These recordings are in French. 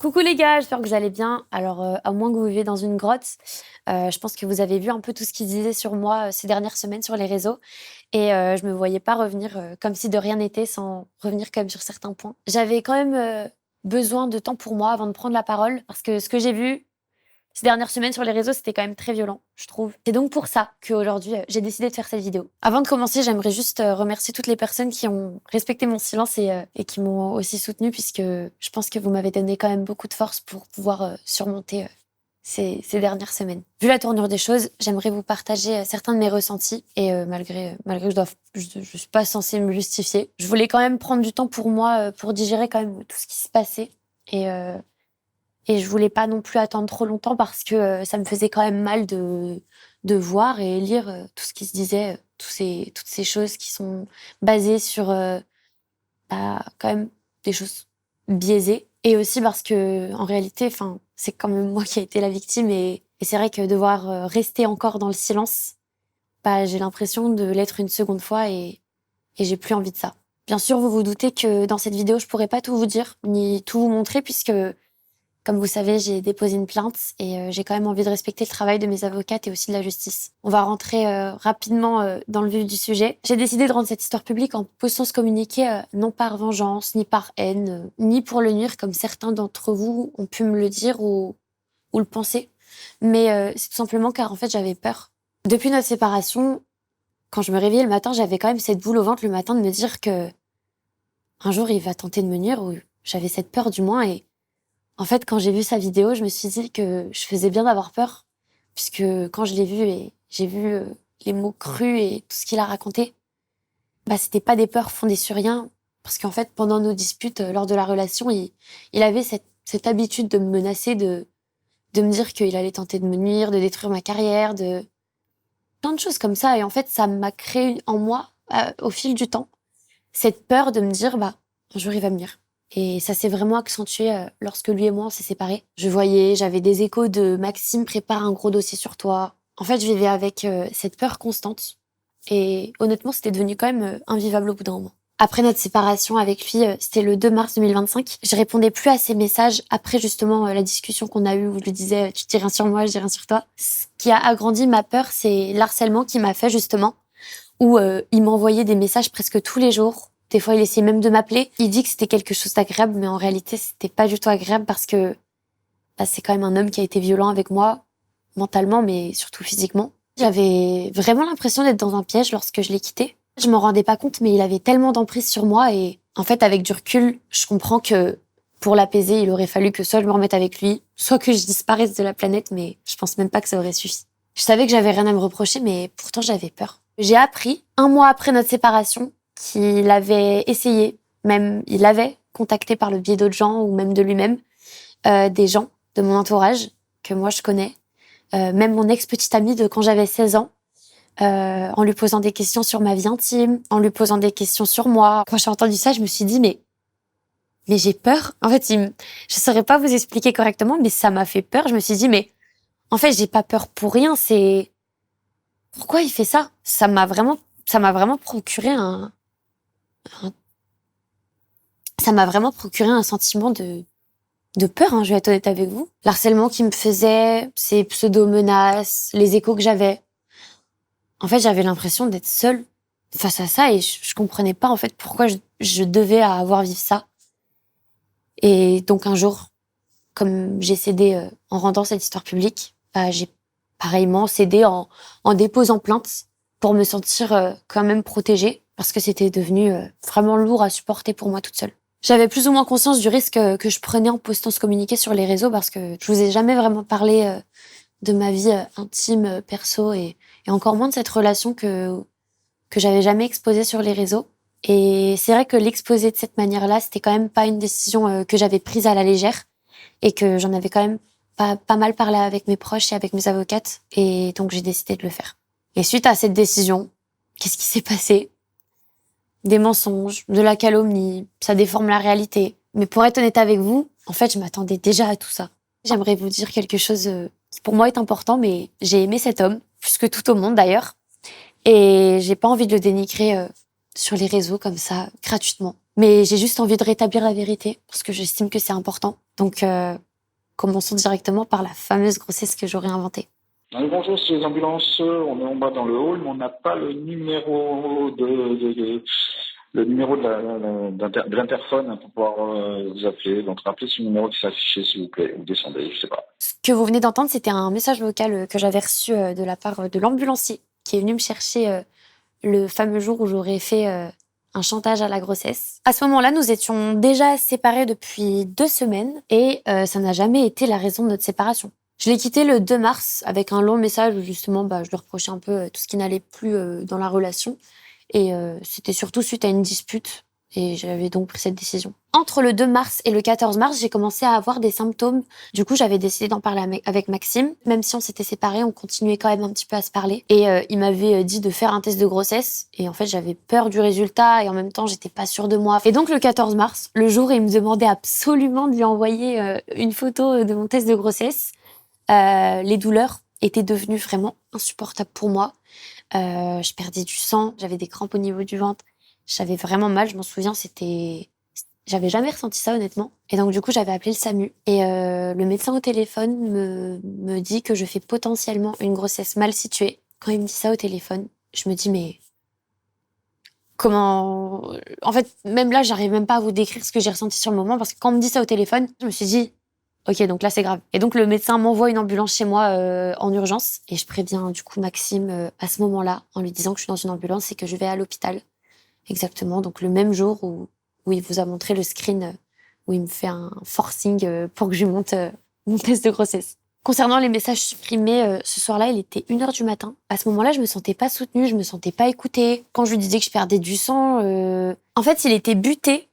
Coucou les gars, j'espère que vous allez bien. Alors, à moins que vous viviez dans une grotte, je pense que vous avez vu un peu tout ce qu'ils disaient sur moi, ces dernières semaines sur les réseaux et je me voyais pas revenir, comme si de rien n'était, sans revenir quand même sur certains points. J'avais quand même, besoin de temps pour moi avant de prendre la parole parce que ce que j'ai vu ces dernières semaines sur les réseaux, c'était quand même très violent, je trouve. C'est donc pour ça qu'aujourd'hui, j'ai décidé de faire cette vidéo. Avant de commencer, j'aimerais juste remercier toutes les personnes qui ont respecté mon silence et qui m'ont aussi soutenue, puisque je pense que vous m'avez donné quand même beaucoup de force pour pouvoir surmonter ces dernières semaines. Vu la tournure des choses, j'aimerais vous partager certains de mes ressentis et malgré que je suis pas censée me justifier, je voulais quand même prendre du temps pour moi, pour digérer quand même tout ce qui se passait et euh, et je voulais pas non plus attendre trop longtemps parce que ça me faisait quand même mal de voir et lire tout ce qui se disait, toutes ces choses qui sont basées sur quand même des choses biaisées. Et aussi parce que en réalité, enfin, c'est quand même moi qui ai été la victime et c'est vrai que devoir rester encore dans le silence, bah, j'ai l'impression de l'être une seconde fois et j'ai plus envie de ça. Bien sûr, vous vous doutez que dans cette vidéo, je pourrais pas tout vous dire ni tout vous montrer puisque comme vous savez, j'ai déposé une plainte et j'ai quand même envie de respecter le travail de mes avocates et aussi de la justice. On va rentrer rapidement dans le vif du sujet. J'ai décidé de rendre cette histoire publique en postant ce communiqué non par vengeance, ni par haine, ni pour le nuire comme certains d'entre vous ont pu me le dire ou le penser. Mais c'est tout simplement car en fait j'avais peur. Depuis notre séparation, quand je me réveillais le matin, j'avais quand même cette boule au ventre le matin de me dire que un jour il va tenter de me nuire ou j'avais cette peur du moins et en fait, quand j'ai vu sa vidéo, je me suis dit que je faisais bien d'avoir peur, puisque quand je l'ai vu et j'ai vu les mots crus et tout ce qu'il a raconté, bah c'était pas des peurs fondées sur rien, parce qu'en fait, pendant nos disputes lors de la relation, il avait cette habitude de me menacer, de me dire qu'il allait tenter de me nuire, de détruire ma carrière, de plein de choses comme ça. Et en fait, ça m'a créé en moi, au fil du temps, cette peur de me dire, bah un jour il va me nuire. Et ça s'est vraiment accentué lorsque lui et moi on s'est séparés. J'avais des échos de Maxime prépare un gros dossier sur toi. En fait, je vivais avec cette peur constante. Et honnêtement, c'était devenu quand même invivable au bout d'un moment. Après notre séparation avec lui, c'était le 2 mars 2025. Je répondais plus à ses messages après justement la discussion qu'on a eue où je lui disais tu dis rien sur moi, je dis rien sur toi. Ce qui a agrandi ma peur, c'est l'harcèlement qu'il m'a fait justement où il m'envoyait des messages presque tous les jours. Des fois, il essayait même de m'appeler. Il dit que c'était quelque chose d'agréable, mais en réalité, c'était pas du tout agréable parce que bah, c'est quand même un homme qui a été violent avec moi, mentalement, mais surtout physiquement. J'avais vraiment l'impression d'être dans un piège lorsque je l'ai quitté. Je m'en rendais pas compte, mais il avait tellement d'emprise sur moi et en fait, avec du recul, je comprends que pour l'apaiser, il aurait fallu que soit je me remette avec lui, soit que je disparaisse de la planète, mais je pense même pas que ça aurait suffi. Je savais que j'avais rien à me reprocher, mais pourtant j'avais peur. J'ai appris, un mois après notre séparation, qu'il avait essayé, même il avait contacté par le biais d'autres gens ou même de lui-même, des gens de mon entourage que moi je connais, même mon ex-petite amie de quand j'avais 16 ans, en lui posant des questions sur ma vie intime, en lui posant des questions sur moi. Quand j'ai entendu ça, je me suis dit mais j'ai peur. En fait, je saurais pas vous expliquer correctement, mais ça m'a fait peur. Je me suis dit mais en fait, j'ai pas peur pour rien, c'est pourquoi il fait ça? Ça m'a vraiment procuré un- ça m'a vraiment procuré un sentiment de peur, hein, je vais être honnête avec vous. L'harcèlement qu'il me faisait, ses pseudo-menaces, les échos que j'avais. En fait, j'avais l'impression d'être seule face à ça et je comprenais pas, en fait, pourquoi je devais avoir vécu ça. Et donc, un jour, comme j'ai cédé, en rendant cette histoire publique, bah, j'ai pareillement cédé en déposant plainte pour me sentir quand même protégée parce que c'était devenu vraiment lourd à supporter pour moi toute seule. J'avais plus ou moins conscience du risque que je prenais en postant ce communiqué sur les réseaux parce que je vous ai jamais vraiment parlé de ma vie intime, perso et encore moins de cette relation que j'avais jamais exposée sur les réseaux. Et c'est vrai que l'exposer de cette manière-là, c'était quand même pas une décision que j'avais prise à la légère et que j'en avais quand même pas mal parlé avec mes proches et avec mes avocates. Et donc, j'ai décidé de le faire. Et suite à cette décision, qu'est-ce qui s'est passé? Des mensonges, de la calomnie, ça déforme la réalité. Mais pour être honnête avec vous, en fait, je m'attendais déjà à tout ça. J'aimerais vous dire quelque chose qui pour moi est important, mais j'ai aimé cet homme, plus que tout au monde d'ailleurs. Et j'ai pas envie de le dénigrer sur les réseaux comme ça, gratuitement. Mais j'ai juste envie de rétablir la vérité, parce que j'estime que c'est important. Donc, commençons directement par la fameuse grossesse que j'aurais inventée. Allez, bonjour, c'est les ambulances. On est en bas dans le hall, mais on n'a pas le numéro de l'interphone pour pouvoir vous appeler. Donc, rappelez ce numéro qui s'est affiché, s'il vous plaît, ou descendez, je sais pas. Ce que vous venez d'entendre, c'était un message vocal que j'avais reçu de la part de l'ambulancier qui est venu me chercher le fameux jour où j'aurais fait un chantage à la grossesse. À ce moment-là, nous étions déjà séparés depuis 2 semaines et ça n'a jamais été la raison de notre séparation. Je l'ai quitté le 2 mars avec un long message où justement je lui reprochais un peu tout ce qui n'allait plus dans la relation. Et c'était surtout suite à une dispute. Et j'avais donc pris cette décision. Entre le 2 mars et le 14 mars, j'ai commencé à avoir des symptômes. Du coup, j'avais décidé d'en parler avec Maxime. Même si on s'était séparés, on continuait quand même un petit peu à se parler. Et il m'avait dit de faire un test de grossesse. Et en fait, j'avais peur du résultat et en même temps, j'étais pas sûre de moi. Et donc, le 14 mars, le jour où il me demandait absolument de lui envoyer une photo de mon test de grossesse, les douleurs étaient devenues vraiment insupportables pour moi. Je perdais du sang, j'avais des crampes au niveau du ventre. J'avais vraiment mal, je m'en souviens, j'avais jamais ressenti ça honnêtement. Et donc du coup, j'avais appelé le SAMU. Et le médecin au téléphone me dit que je fais potentiellement une grossesse mal située. Quand il me dit ça au téléphone, je me dis mais comment... En fait, même là, j'arrive même pas à vous décrire ce que j'ai ressenti sur le moment parce que quand on me dit ça au téléphone, je me suis dit ok, donc là c'est grave. Et donc le médecin m'envoie une ambulance chez moi en urgence et je préviens du coup Maxime à ce moment-là en lui disant que je suis dans une ambulance et que je vais à l'hôpital. Exactement, donc le même jour où il vous a montré le screen où il me fait un forcing pour que je lui monte mon test de grossesse. Concernant les messages supprimés, ce soir-là, il était 1h du matin. À ce moment-là, je me sentais pas soutenue, je me sentais pas écoutée. Quand je lui disais que je perdais du sang, en fait, il était buté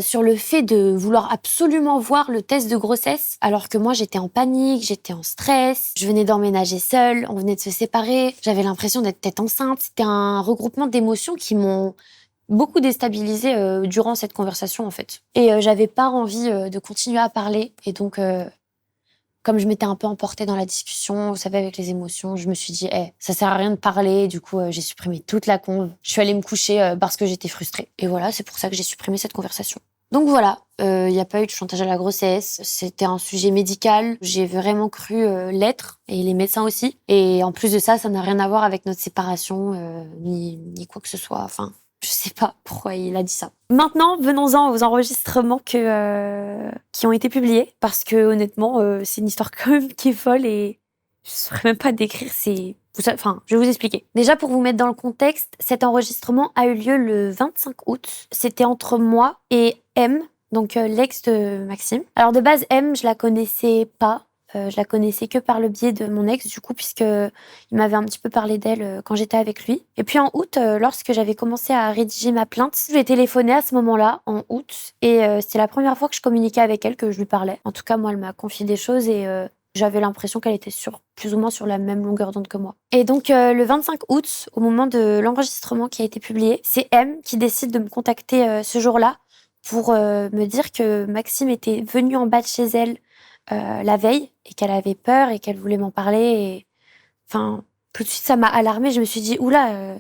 sur le fait de vouloir absolument voir le test de grossesse, alors que moi j'étais en panique, j'étais en stress, je venais d'emménager seule, on venait de se séparer, j'avais l'impression d'être tête enceinte. C'était un regroupement d'émotions qui m'ont beaucoup déstabilisée durant cette conversation en fait. Et j'avais pas envie de continuer à parler, et donc comme je m'étais un peu emportée dans la discussion, vous savez, avec les émotions, je me suis dit, ça sert à rien de parler. Du coup, j'ai supprimé toute la conve. Je suis allée me coucher parce que j'étais frustrée. Et voilà, c'est pour ça que j'ai supprimé cette conversation. Donc voilà, il n'y a pas eu de chantage à la grossesse. C'était un sujet médical. J'ai vraiment cru l'être, et les médecins aussi. Et en plus de ça, ça n'a rien à voir avec notre séparation, ni quoi que ce soit. Enfin, je sais pas pourquoi il a dit ça. Maintenant, venons-en aux enregistrements qui ont été publiés, parce que honnêtement, c'est une histoire quand même qui est folle et je saurais même pas décrire. Enfin, je vais vous expliquer. Déjà, pour vous mettre dans le contexte, cet enregistrement a eu lieu le 25 août. C'était entre moi et M, donc l'ex de Maxime. Alors de base, M, je la connaissais pas. Je la connaissais que par le biais de mon ex, du coup, puisque il m'avait un petit peu parlé d'elle quand j'étais avec lui. Et puis en août, lorsque j'avais commencé à rédiger ma plainte, je lui ai téléphoné à ce moment-là, en août, et c'était la première fois que je communiquais avec elle, que je lui parlais. En tout cas, moi, elle m'a confié des choses et j'avais l'impression qu'elle était plus ou moins sur la même longueur d'onde que moi. Et donc, le 25 août, au moment de l'enregistrement qui a été publié, c'est M qui décide de me contacter ce jour-là pour me dire que Maxime était venu en bas de chez elle la veille et qu'elle avait peur et qu'elle voulait m'en parler. Et... Enfin, tout de suite, ça m'a alarmée. Je me suis dit, oula,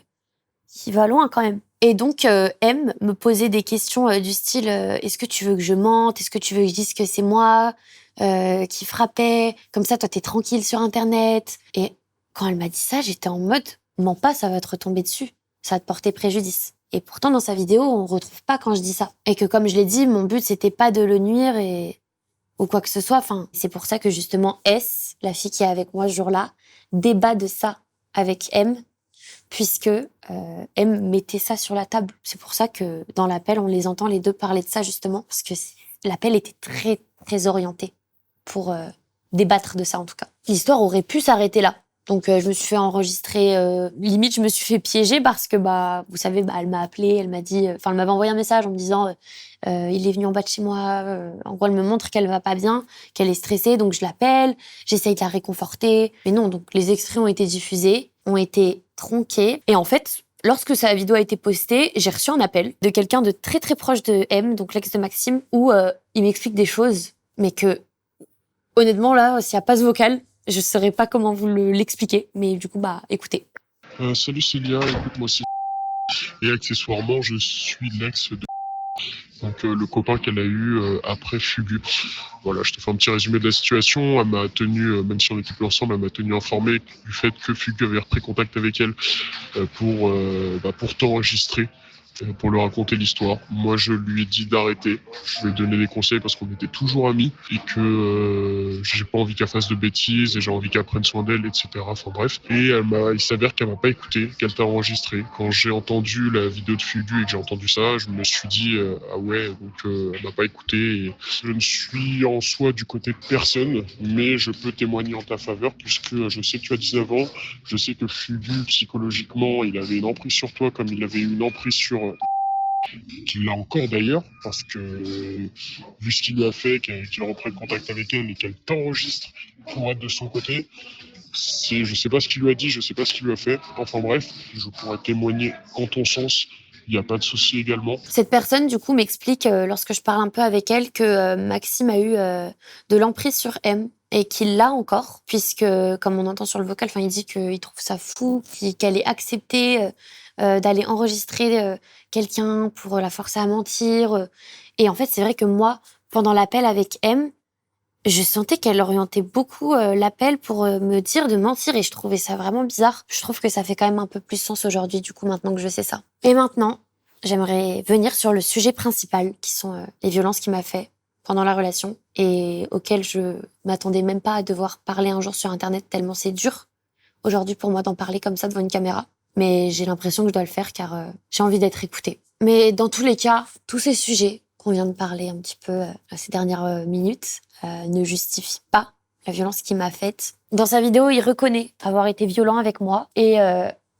il va loin quand même. Et donc, M me posait des questions du style est-ce que tu veux que je mente? Est-ce que tu veux que je dise que c'est moi qui frappais? Comme ça, toi, t'es tranquille sur Internet. Et quand elle m'a dit ça, j'étais en mode mens pas, ça va te retomber dessus. Ça va te porter préjudice. Et pourtant, dans sa vidéo, on retrouve pas quand je dis ça. Et que comme je l'ai dit, mon but, c'était pas de le nuire ou quoi que ce soit. Enfin, c'est pour ça que justement S, la fille qui est avec moi ce jour-là, débat de ça avec M, puisque M mettait ça sur la table. C'est pour ça que dans l'appel, on les entend les deux parler de ça justement, parce que l'appel était très, très orienté pour débattre de ça en tout cas. L'histoire aurait pu s'arrêter là. Donc je me suis fait enregistrer, limite je me suis fait piéger parce que vous savez, elle m'a appelé, elle m'a dit, enfin elle m'avait envoyé un message en me disant il est venu en bas de chez moi, en gros elle me montre qu'elle va pas bien, qu'elle est stressée, donc je l'appelle, j'essaye de la réconforter, mais non, donc les extraits ont été diffusés, ont été tronqués, et en fait lorsque sa vidéo a été postée, j'ai reçu un appel de quelqu'un de très très proche de M, donc l'ex de Maxime, où il m'explique des choses, mais que honnêtement là, s'il n'y a pas ce vocal, je saurais pas comment vous l'expliquer, mais du coup, écoutez. Salut Célia, écoute, moi c'est... Et accessoirement, je suis l'ex de... donc le copain qu'elle a eu après Fugu. Voilà, je te fais un petit résumé de la situation. Elle m'a tenu, même si on n'était plus ensemble, elle m'a tenu informé du fait que Fugu avait repris contact avec elle pour t'enregistrer, pour lui raconter l'histoire. Moi, je lui ai dit d'arrêter. Je lui ai donné des conseils parce qu'on était toujours amis et que j'ai pas envie qu'elle fasse de bêtises et j'ai envie qu'elle prenne soin d'elle, etc. Enfin bref. Et il s'avère qu'elle m'a pas écouté, qu'elle t'a enregistré. Quand j'ai entendu la vidéo de Fugu et que j'ai entendu ça, je me suis dit ah ouais, donc elle m'a pas écouté. Et je ne suis en soi du côté de personne, mais je peux témoigner en ta faveur puisque je sais que tu as 19 ans. Je sais que Fugu, psychologiquement, il avait une emprise sur toi comme il avait eu une emprise sur qu'il l'a encore d'ailleurs, parce que vu ce qu'il lui a fait, qu'il reprenne contact avec elle et qu'elle t'enregistre pour être de son côté, je sais pas ce qu'il lui a dit, je sais pas ce qu'il lui a fait. Enfin bref, je pourrais témoigner en ton sens. Il n'y a pas de souci également. Cette personne, du coup, m'explique, lorsque je parle un peu avec elle, que Maxime a eu de l'emprise sur M et qu'il l'a encore, puisque, comme on entend sur le vocal, il dit qu'il trouve ça fou, qu'elle ait accepté d'aller enregistrer quelqu'un pour la forcer à mentir. Et en fait, c'est vrai que moi, pendant l'appel avec M, je sentais qu'elle orientait beaucoup l'appel pour me dire de mentir et je trouvais ça vraiment bizarre. Je trouve que ça fait quand même un peu plus sens aujourd'hui, du coup, maintenant que je sais ça. Et maintenant, j'aimerais venir sur le sujet principal, qui sont les violences qu'il m'a fait pendant la relation et auxquelles je m'attendais même pas à devoir parler un jour sur Internet tellement c'est dur aujourd'hui pour moi d'en parler comme ça devant une caméra. Mais j'ai l'impression que je dois le faire car j'ai envie d'être écoutée. Mais dans tous les cas, tous ces sujets qu'on vient de parler un petit peu ces dernières minutes ne justifient pas la violence qu'il m'a faite. Dans sa vidéo, il reconnaît avoir été violent avec moi et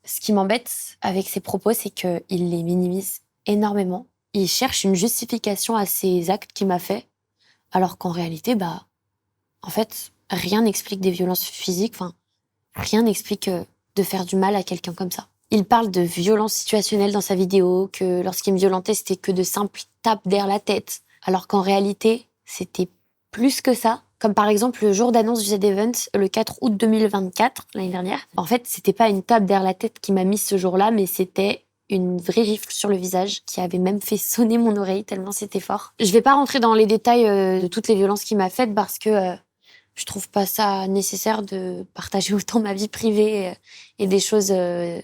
ce qui m'embête avec ses propos, c'est qu'il les minimise énormément. Il cherche une justification à ces actes qu'il m'a fait, alors qu'en réalité, en fait, rien n'explique des violences physiques, rien n'explique de faire du mal à quelqu'un comme ça. Il parle de violence situationnelle dans sa vidéo, que lorsqu'il me violentait, c'était que de simples tapes derrière la tête, alors qu'en réalité, c'était plus que ça. Comme par exemple le jour d'annonce du Z-Event, le 4 août 2024, l'année dernière. En fait, c'était pas une tape derrière la tête qui m'a mise ce jour-là, mais c'était une vraie rifle sur le visage qui avait même fait sonner mon oreille tellement c'était fort. Je vais pas rentrer dans les détails de toutes les violences qu'il m'a faites parce que je trouve pas ça nécessaire de partager autant ma vie privée et des choses un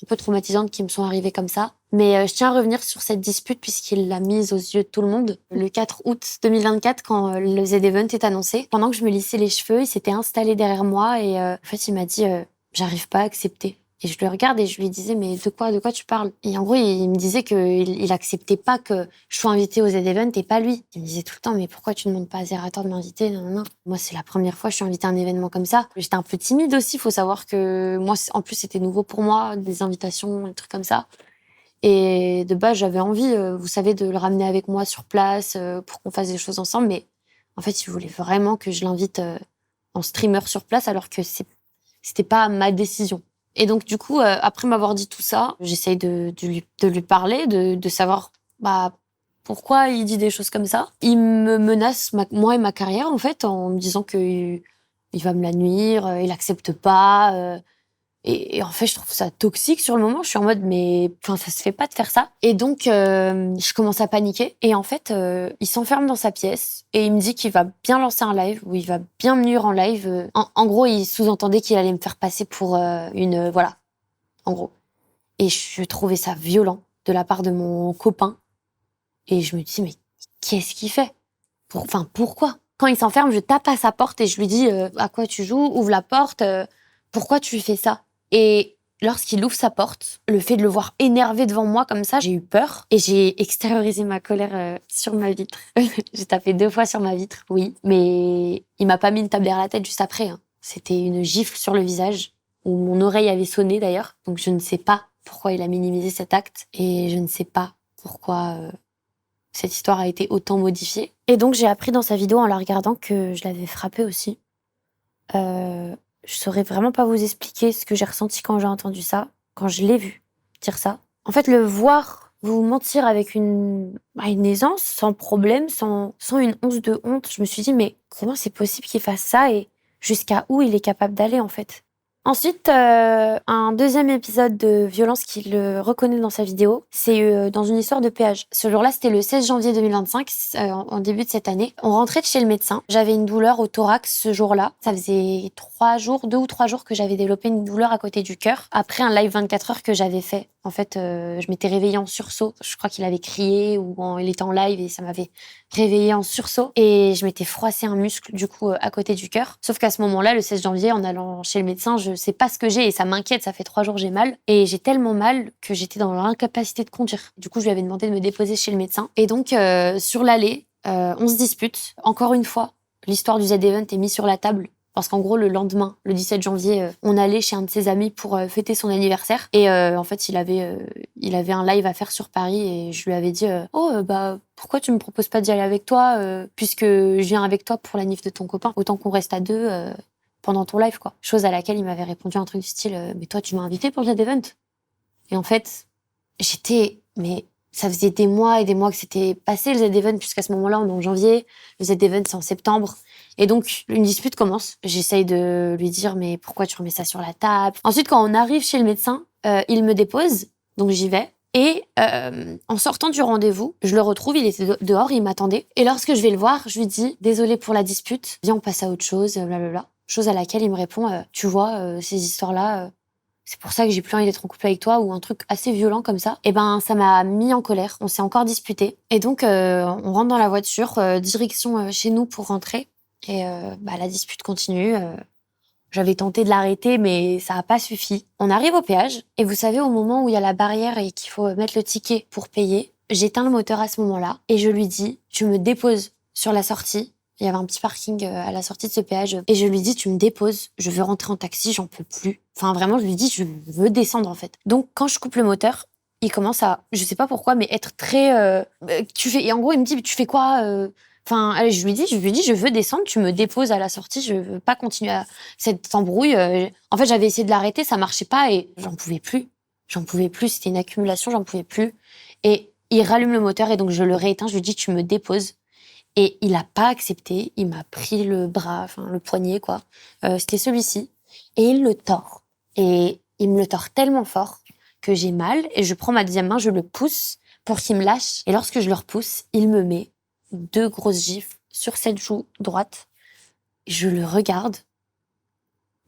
peu traumatisantes qui me sont arrivées comme ça. Mais je tiens à revenir sur cette dispute puisqu'il l'a mise aux yeux de tout le monde. Le 4 août 2024, quand le Z-Event est annoncé, pendant que je me lissais les cheveux, il s'était installé derrière moi et en fait, il m'a dit j'arrive pas à accepter. Et je le regarde et je lui disais mais de quoi tu parles? Et en gros, il me disait qu'il acceptait pas que je sois invitée au Z-Event et pas lui. Il me disait tout le temps mais pourquoi tu demandes pas à Zerator de m'inviter? Non, non, non. Moi, c'est la première fois que je suis invitée à un événement comme ça. J'étais un peu timide aussi, faut savoir que moi, en plus, c'était nouveau pour moi, des invitations, des trucs comme ça. Et de base, j'avais envie, vous savez, de le ramener avec moi sur place pour qu'on fasse des choses ensemble. Mais en fait, il voulait vraiment que je l'invite en streamer sur place alors que c'était pas ma décision. Et donc, du coup, après m'avoir dit tout ça, j'essaye de lui parler, de savoir pourquoi il dit des choses comme ça. Il me menace, moi et ma carrière, en fait, en me disant qu'il va me la nuire, il accepte pas. Et en fait, je trouve ça toxique sur le moment. Je suis en mode, mais ça se fait pas de faire ça. Et donc, je commence à paniquer. Et en fait, il s'enferme dans sa pièce et il me dit qu'il va bien lancer un live, ou il va bien me nuire en live. En gros, il sous-entendait qu'il allait me faire passer pour voilà, en gros. Et je trouvais ça violent de la part de mon copain. Et je me dis, mais qu'est-ce qu'il fait? Pourquoi? Quand il s'enferme, je tape à sa porte et je lui dis, à quoi tu joues? Ouvre la porte. Pourquoi tu fais ça? Et lorsqu'il ouvre sa porte, le fait de le voir énervé devant moi comme ça, j'ai eu peur et j'ai extériorisé ma colère sur ma vitre. J'ai tapé 2 fois sur ma vitre, oui, mais il m'a pas mis une tape derrière la tête juste après. C'était une gifle sur le visage où mon oreille avait sonné d'ailleurs. Donc je ne sais pas pourquoi il a minimisé cet acte et je ne sais pas pourquoi cette histoire a été autant modifiée. Et donc j'ai appris dans sa vidéo en la regardant que je l'avais frappé aussi. Je saurais vraiment pas vous expliquer ce que j'ai ressenti quand j'ai entendu ça, quand je l'ai vu dire ça. En fait, le voir vous mentir avec une aisance, sans problème, sans une once de honte, je me suis dit, mais comment c'est possible qu'il fasse ça et jusqu'à où il est capable d'aller, en fait? Ensuite, un deuxième épisode de violence qu'il reconnaît dans sa vidéo, c'est dans une histoire de péage. Ce jour-là, c'était le 16 janvier 2025, en début de cette année. On rentrait de chez le médecin. J'avais une douleur au thorax ce jour-là. Ça faisait 2 ou 3 jours que j'avais développé une douleur à côté du cœur. Après un live 24 heures que j'avais fait. En fait, je m'étais réveillée en sursaut. Je crois qu'il avait crié ou il était en live et ça m'avait réveillée en sursaut. Et je m'étais froissé un muscle, du coup, à côté du cœur. Sauf qu'à ce moment-là, le 16 janvier, en allant chez le médecin, je sais pas ce que j'ai et ça m'inquiète. Ça fait 3 jours que j'ai mal. Et j'ai tellement mal que j'étais dans l'incapacité de conduire. Du coup, je lui avais demandé de me déposer chez le médecin. Et donc, sur l'allée, on se dispute. Encore une fois, l'histoire du Z-Event est mise sur la table. Parce qu'en gros, le lendemain, le 17 janvier, on allait chez un de ses amis pour fêter son anniversaire. Et en fait, il avait un live à faire sur Paris et je lui avais dit pourquoi tu me proposes pas d'y aller avec toi puisque je viens avec toi pour la nif de ton copain. Autant qu'on reste à deux pendant ton live, quoi. Chose à laquelle il m'avait répondu un truc du style mais toi, tu m'as invité pour le Z-Event. Et en fait, mais ça faisait des mois et des mois que c'était passé le Z-Event, puisqu'à ce moment-là, on est en janvier, le Z-Event c'est en septembre. Et donc, une dispute commence. J'essaye de lui dire, mais pourquoi tu remets ça sur la table? Ensuite, quand on arrive chez le médecin, il me dépose, donc j'y vais. Et en sortant du rendez-vous, je le retrouve, il était dehors, il m'attendait. Et lorsque je vais le voir, je lui dis, désolé pour la dispute, viens on passe à autre chose, blablabla. Chose à laquelle il me répond, tu vois, ces histoires-là... c'est pour ça que j'ai plus envie d'être en couple avec toi, ou un truc assez violent comme ça. Et ben, ça m'a mis en colère. On s'est encore disputé. Et donc, on rentre dans la voiture, direction chez nous pour rentrer. Et la dispute continue. J'avais tenté de l'arrêter, mais ça a pas suffi. On arrive au péage. Et vous savez, au moment où il y a la barrière et qu'il faut mettre le ticket pour payer, j'éteins le moteur à ce moment-là. Et je lui dis, tu me déposes sur la sortie. Il y avait un petit parking à la sortie de ce péage. Et je lui dis, tu me déposes, je veux rentrer en taxi, j'en peux plus. Enfin, vraiment, je lui dis, je veux descendre, en fait. Donc, quand je coupe le moteur, il commence à, je sais pas pourquoi, mais être très... et en gros, il me dit, tu fais quoi Enfin, je lui dis, je veux descendre, tu me déposes à la sortie, je veux pas continuer à cette embrouille. En fait, j'avais essayé de l'arrêter, ça marchait pas et j'en pouvais plus. J'en pouvais plus, c'était une accumulation, j'en pouvais plus. Et il rallume le moteur et donc je le rééteins, je lui dis, tu me déposes. Et il a pas accepté, il m'a pris le bras, enfin le poignet quoi. C'était celui-ci et il le tord. Et il me le tord tellement fort que j'ai mal et je prends ma deuxième main, je le pousse pour qu'il me lâche. Et lorsque je le repousse, il me met 2 grosses gifles sur cette joue droite. Je le regarde,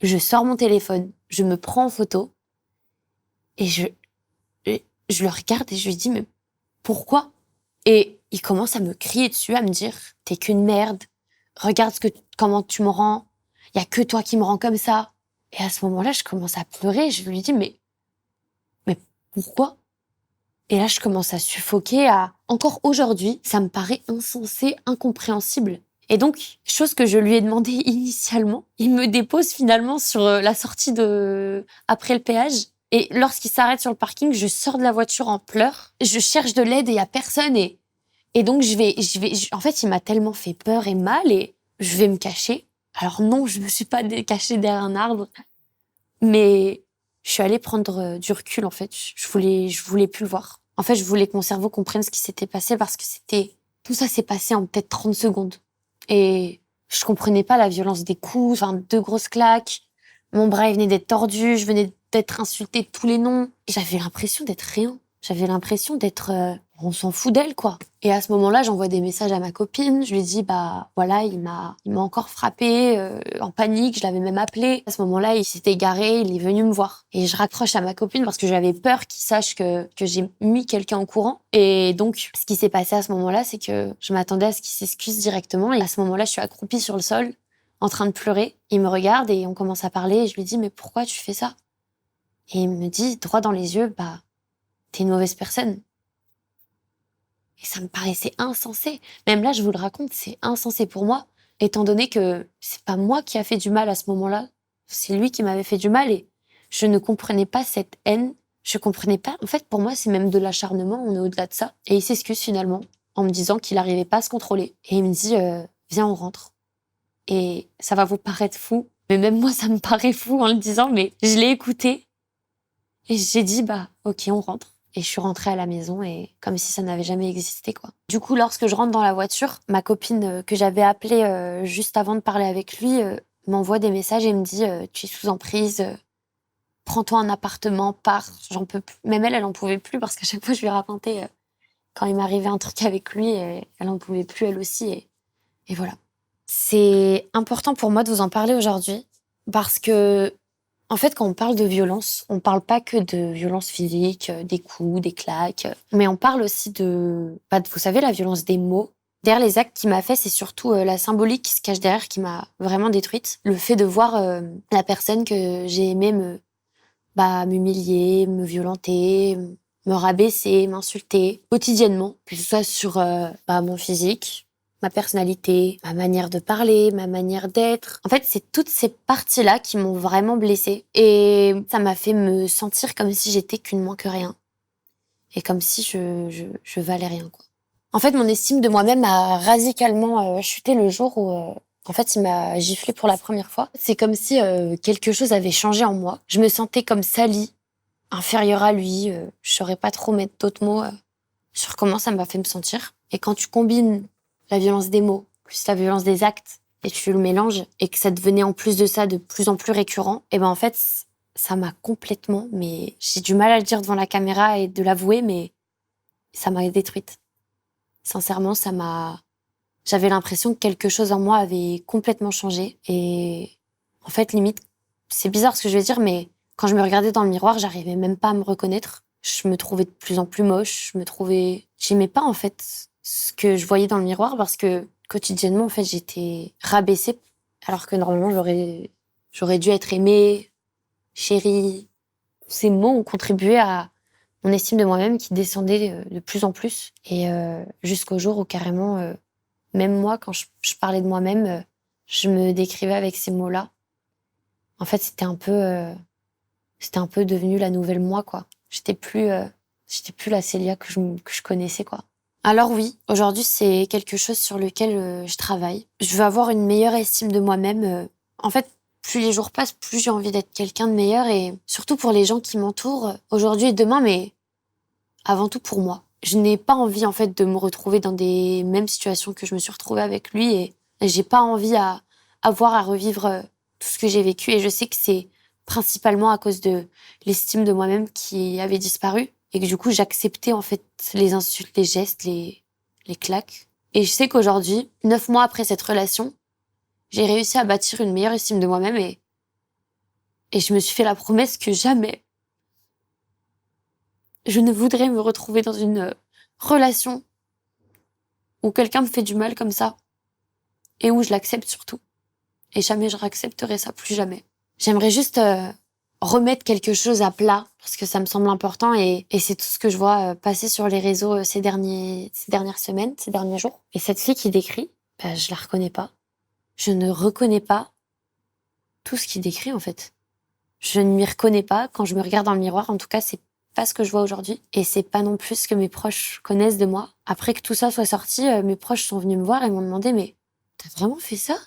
je sors mon téléphone, je me prends en photo et je le regarde et je lui dis mais pourquoi? Et il commence à me crier dessus, à me dire « T'es qu'une merde, regarde comment tu me rends, il y a que toi qui me rends comme ça. » Et à ce moment-là, je commence à pleurer, je lui dis « Mais pourquoi ?» Et là, je commence à suffoquer, Encore aujourd'hui, ça me paraît insensé, incompréhensible. Et donc, chose que je lui ai demandé initialement, il me dépose finalement sur la sortie après le péage. Et lorsqu'il s'arrête sur le parking, je sors de la voiture en pleurs. Je cherche de l'aide et il y a personne. Et donc, en fait, il m'a tellement fait peur et mal et je vais me cacher. Alors non, je me suis pas cachée derrière un arbre. Mais je suis allée prendre du recul, en fait. Je voulais plus le voir. En fait, je voulais que mon cerveau comprenne ce qui s'était passé parce que tout ça s'est passé en peut-être 30 secondes. Et je comprenais pas la violence des coups, enfin, 2 grosses claques. Mon bras, il venait d'être tordu, je venais d'être insultée de tous les noms. Et j'avais l'impression d'être rien. J'avais l'impression d'être... on s'en fout d'elle, quoi. Et à ce moment-là, j'envoie des messages à ma copine. Je lui dis, voilà, il m'a encore frappée, en panique. Je l'avais même appelé. À ce moment-là, il s'était garé, il est venu me voir. Et je raccroche à ma copine parce que j'avais peur qu'il sache que j'ai mis quelqu'un au courant. Et donc, ce qui s'est passé à ce moment-là, c'est que je m'attendais à ce qu'il s'excuse directement. Et à ce moment-là, je suis accroupie sur le sol, en train de pleurer. Il me regarde et on commence à parler. Et je lui dis, mais pourquoi tu fais ça? Et il me dit, droit dans les yeux, t'es une mauvaise personne. Et ça me paraissait insensé. Même là, je vous le raconte, c'est insensé pour moi, étant donné que c'est pas moi qui a fait du mal à ce moment-là. C'est lui qui m'avait fait du mal et je ne comprenais pas cette haine. Je comprenais pas. En fait, pour moi, c'est même de l'acharnement. On est au-delà de ça. Et il s'excuse finalement en me disant qu'il n'arrivait pas à se contrôler. Et il me dit, viens, on rentre. Et ça va vous paraître fou. Mais même moi, ça me paraît fou en le disant, mais je l'ai écouté. Et j'ai dit, ok, on rentre. Et je suis rentrée à la maison et comme si ça n'avait jamais existé, quoi. Du coup, lorsque je rentre dans la voiture, ma copine que j'avais appelée juste avant de parler avec lui m'envoie des messages et me dit « Tu es sous emprise, prends-toi un appartement, pars, j'en peux plus. Même elle en pouvait plus parce qu'à chaque fois, je lui racontais quand il m'arrivait un truc avec lui, et elle en pouvait plus elle aussi. Et voilà. C'est important pour moi de vous en parler aujourd'hui parce que, en fait, quand on parle de violence, on parle pas que de violence physique, des coups, des claques, mais on parle aussi vous savez, la violence des mots. Derrière les actes qu'il m'a fait, c'est surtout la symbolique qui se cache derrière qui m'a vraiment détruite. Le fait de voir la personne que j'ai aimée m'humilier, me violenter, me rabaisser, m'insulter quotidiennement, que ce soit sur mon physique, ma personnalité, ma manière de parler, ma manière d'être. En fait, c'est toutes ces parties-là qui m'ont vraiment blessée. Et ça m'a fait me sentir comme si j'étais qu'une moins que rien. Et comme si je valais rien, quoi. En fait, mon estime de moi-même a radicalement chuté le jour où, en fait, il m'a giflé pour la première fois. C'est comme si quelque chose avait changé en moi. Je me sentais comme salie, inférieure à lui. Je saurais pas trop mettre d'autres mots sur comment ça m'a fait me sentir. Et quand tu combines la violence des mots plus la violence des actes et tu le mélanges et que ça devenait en plus de ça de plus en plus récurrent, et ben en fait, ça m'a complètement, mais j'ai du mal à le dire devant la caméra et de l'avouer, mais ça m'a détruite. Sincèrement, j'avais l'impression que quelque chose en moi avait complètement changé. Et en fait, limite, c'est bizarre ce que je vais dire, mais quand je me regardais dans le miroir, j'arrivais même pas à me reconnaître. Je me trouvais de plus en plus moche. J'aimais pas, en fait, ce que je voyais dans le miroir parce que quotidiennement, en fait, j'étais rabaissée alors que normalement, j'aurais dû être aimée, chérie. Ces mots ont contribué à mon estime de moi-même qui descendait de plus en plus. Et jusqu'au jour où carrément, même moi, quand je parlais de moi-même, je me décrivais avec ces mots-là. En fait, c'était un peu devenu la nouvelle moi, quoi. J'étais plus la Célia que je connaissais, quoi. Alors oui, aujourd'hui, c'est quelque chose sur lequel je travaille. Je veux avoir une meilleure estime de moi-même. En fait, plus les jours passent, plus j'ai envie d'être quelqu'un de meilleur et surtout pour les gens qui m'entourent aujourd'hui et demain, mais avant tout pour moi. Je n'ai pas envie, en fait, de me retrouver dans des mêmes situations que je me suis retrouvée avec lui et j'ai pas envie à avoir à revivre tout ce que j'ai vécu et je sais que c'est principalement à cause de l'estime de moi-même qui avait disparu et que du coup, j'acceptais, en fait, les insultes, les gestes, les claques. Et je sais qu'aujourd'hui, 9 mois après cette relation, j'ai réussi à bâtir une meilleure estime de moi-même et je me suis fait la promesse que jamais je ne voudrais me retrouver dans une relation où quelqu'un me fait du mal comme ça et où je l'accepte surtout. Et jamais je réaccepterai ça, plus jamais. J'aimerais juste remettre quelque chose à plat parce que ça me semble important et c'est tout ce que je vois passer sur les réseaux ces dernières semaines, ces derniers jours. Et cette fille qui décrit, je la reconnais pas. Je ne reconnais pas tout ce qu'il décrit en fait. Je ne m'y reconnais pas quand je me regarde dans le miroir. En tout cas, c'est pas ce que je vois aujourd'hui. Et c'est pas non plus ce que mes proches connaissent de moi. Après que tout ça soit sorti, mes proches sont venus me voir et m'ont demandé « Mais t'as vraiment fait ça ?»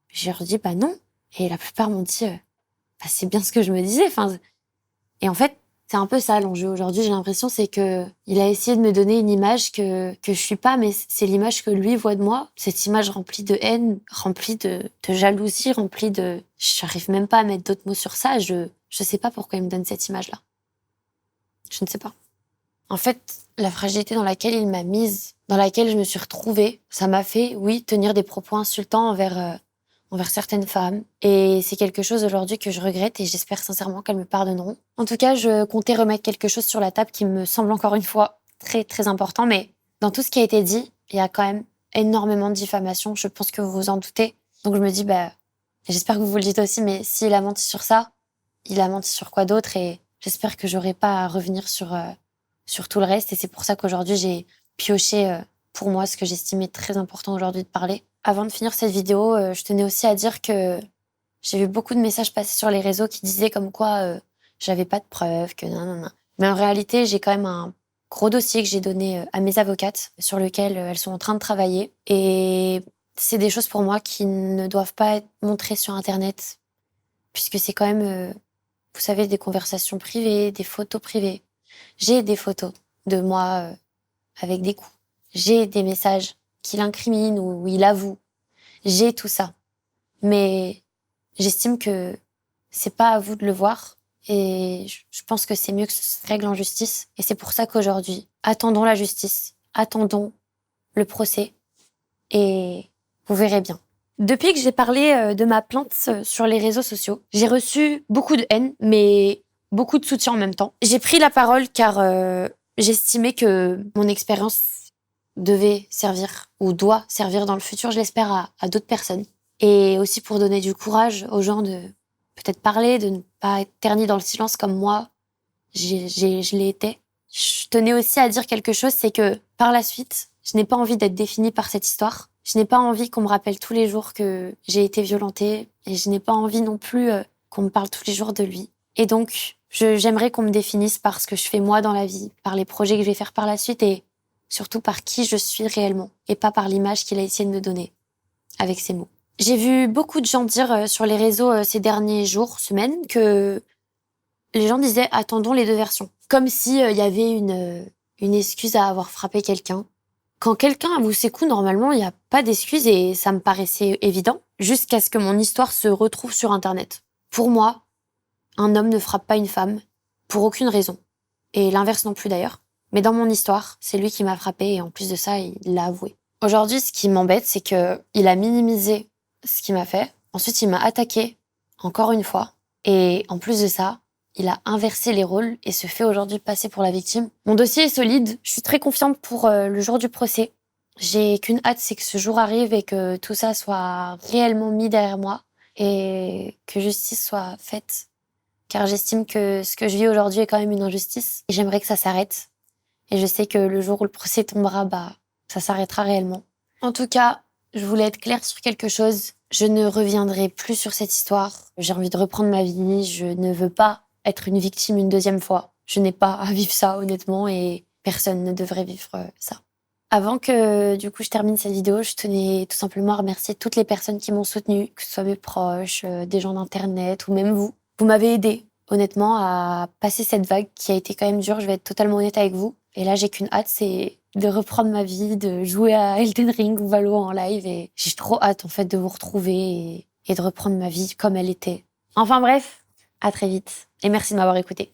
Je leur dis « Bah non ». Et la plupart m'ont dit c'est bien ce que je me disais. Enfin, et en fait, c'est un peu ça l'enjeu aujourd'hui. J'ai l'impression c'est que il a essayé de me donner une image que je suis pas, mais c'est l'image que lui voit de moi. Cette image remplie de haine, remplie de jalousie, remplie de... J'arrive même pas à mettre d'autres mots sur ça. Je sais pas pourquoi il me donne cette image-là. Je ne sais pas. En fait, la fragilité dans laquelle il m'a mise, dans laquelle je me suis retrouvée, ça m'a fait, oui, tenir des propos insultants envers certaines femmes. Et c'est quelque chose aujourd'hui que je regrette et j'espère sincèrement qu'elles me pardonneront. En tout cas, je comptais remettre quelque chose sur la table qui me semble encore une fois très, très important. Mais dans tout ce qui a été dit, il y a quand même énormément de diffamation. Je pense que vous vous en doutez. Donc je me dis, j'espère que vous vous le dites aussi, mais s'il a menti sur ça, il a menti sur quoi d'autre et j'espère que j'aurai pas à revenir sur tout le reste. Et c'est pour ça qu'aujourd'hui, j'ai pioché pour moi ce que j'estimais très important aujourd'hui de parler. Avant de finir cette vidéo, je tenais aussi à dire que j'ai vu beaucoup de messages passer sur les réseaux qui disaient comme quoi j'avais pas de preuves, que non. Mais en réalité, j'ai quand même un gros dossier que j'ai donné à mes avocates sur lequel elles sont en train de travailler. Et c'est des choses pour moi qui ne doivent pas être montrées sur Internet puisque c'est quand même, vous savez, des conversations privées, des photos privées. J'ai des photos de moi avec des coups. J'ai des messages qu'il incrimine ou il avoue. J'ai tout ça. Mais j'estime que c'est pas à vous de le voir Et je pense que c'est mieux que ça se règle en justice. Et c'est pour ça qu'aujourd'hui, attendons la justice, attendons le procès et vous verrez bien. Depuis que j'ai parlé de ma plainte sur les réseaux sociaux, j'ai reçu beaucoup de haine, mais beaucoup de soutien en même temps. J'ai pris la parole car j'estimais que mon expérience devait servir ou doit servir dans le futur, je l'espère, à d'autres personnes. Et aussi pour donner du courage aux gens de peut-être parler, de ne pas être ternis dans le silence comme moi, je l'ai été. Je tenais aussi à dire quelque chose, c'est que par la suite, je n'ai pas envie d'être définie par cette histoire. Je n'ai pas envie qu'on me rappelle tous les jours que j'ai été violentée et je n'ai pas envie non plus qu'on me parle tous les jours de lui. Et donc, j'aimerais qu'on me définisse par ce que je fais moi dans la vie, par les projets que je vais faire par la suite et surtout par qui je suis réellement et pas par l'image qu'il a essayé de me donner avec ses mots. J'ai vu beaucoup de gens dire sur les réseaux ces derniers jours, semaines, que les gens disaient « attendons les deux versions ». Comme si y avait une excuse à avoir frappé quelqu'un. Quand quelqu'un avoue ses coups, normalement, il n'y a pas d'excuse et ça me paraissait évident, jusqu'à ce que mon histoire se retrouve sur Internet. Pour moi, un homme ne frappe pas une femme, pour aucune raison. Et l'inverse non plus d'ailleurs. Mais dans mon histoire, c'est lui qui m'a frappée et en plus de ça, il l'a avoué. Aujourd'hui, ce qui m'embête, c'est que il a minimisé ce qu'il m'a fait. Ensuite, il m'a attaqué, encore une fois. Et en plus de ça, il a inversé les rôles et se fait aujourd'hui passer pour la victime. Mon dossier est solide, je suis très confiante pour le jour du procès. J'ai qu'une hâte, c'est que ce jour arrive et que tout ça soit réellement mis derrière moi et que justice soit faite. Car j'estime que ce que je vis aujourd'hui est quand même une injustice et j'aimerais que ça s'arrête. Et je sais que le jour où le procès tombera, ça s'arrêtera réellement. En tout cas, je voulais être claire sur quelque chose. Je ne reviendrai plus sur cette histoire. J'ai envie de reprendre ma vie. Je ne veux pas être une victime une deuxième fois. Je n'ai pas à vivre ça, honnêtement, et personne ne devrait vivre ça. Avant que, du coup, je termine cette vidéo, je tenais tout simplement à remercier toutes les personnes qui m'ont soutenue, que ce soit mes proches, des gens d'internet ou même vous. Vous m'avez aidé, honnêtement, à passer cette vague qui a été quand même dure. Je vais être totalement honnête avec vous. Et là, j'ai qu'une hâte, c'est de reprendre ma vie, de jouer à Elden Ring ou Valo en live. Et j'ai trop hâte, en fait, de vous retrouver et de reprendre ma vie comme elle était. Enfin bref, à très vite. Et merci de m'avoir écouté.